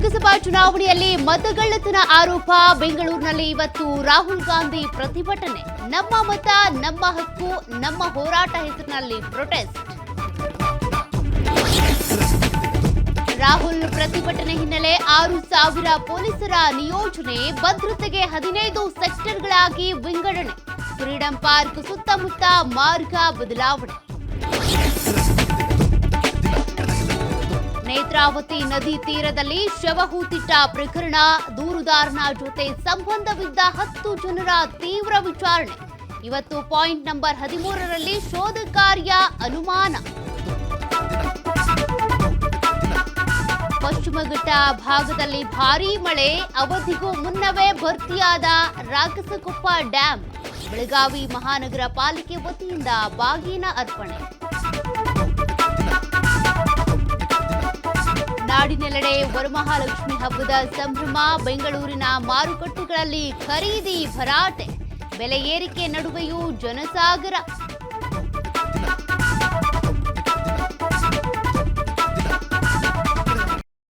ಲೋಕಸಭಾ ಚುನಾವಣೆಯಲ್ಲಿ ಮತಗಳ್ಳತನ ಆರೋಪ. ಬೆಂಗಳೂರಿನಲ್ಲಿ ಇವತ್ತು ರಾಹುಲ್ ಗಾಂಧಿ ಪ್ರತಿಭಟನೆ. ನಮ್ಮ ಮತ ನಮ್ಮ ಹಕ್ಕು, ನಮ್ಮ ಹೋರಾಟ ಹೆಸರಿನಲ್ಲಿ ಪ್ರೊಟೆಸ್ಟ್. ರಾಹುಲ್ ಪ್ರತಿಭಟನೆ ಹಿನ್ನೆಲೆ 6,000 ಪೊಲೀಸರ ನಿಯೋಜನೆ. ಭದ್ರತೆಗೆ 15 ಸೆಕ್ಟರ್ಗಳಾಗಿ ವಿಂಗಡಣೆ. ಫ್ರೀಡಂ ಪಾರ್ಕ್ ಸುತ್ತಮುತ್ತ ಮಾರ್ಗ ಬದಲಾವಣೆ. ನೇತ್ರಾವತಿ ನದಿ ತೀರದಲ್ಲಿ ಶವ ಹೂತಿಟ್ಟ ಪ್ರಕರಣ. ದೂರುದಾರನ ಜೊತೆ ಸಂಬಂಧವಿದ್ದ 10 ಜನರ ತೀವ್ರ ವಿಚಾರಣೆ. ಇವತ್ತು ಪಾಯಿಂಟ್ ನಂಬರ್ 13ರಲ್ಲಿ ಶೋಧ ಕಾರ್ಯ ಅನುಮಾನ. ಪಶ್ಚಿಮ ಘಟ್ಟ ಭಾಗದಲ್ಲಿ ಭಾರೀ ಮಳೆ. ಅವಧಿಗೂ ಮುನ್ನವೇ ಭರ್ತಿಯಾದ ರಾಕಸಕೊಪ್ಪ ಡ್ಯಾಂ. ಬೆಳಗಾವಿ ಮಹಾನಗರ ಪಾಲಿಕೆ ವತಿಯಿಂದ ಬಾಗಿನ ಅರ್ಪಣೆ. ನಾಡಿನೆಲ್ಲೆಡೆ ವರಮಹಾಲಕ್ಷ್ಮಿ ಹಬ್ಬದ ಸಂಭ್ರಮ. ಬೆಂಗಳೂರಿನ ಮಾರುಕಟ್ಟೆಗಳಲ್ಲಿ ಖರೀದಿ ಭರಾಟೆ. ಬೆಲೆ ಏರಿಕೆ ನಡುವೆಯೂ ಜನಸಾಗರ.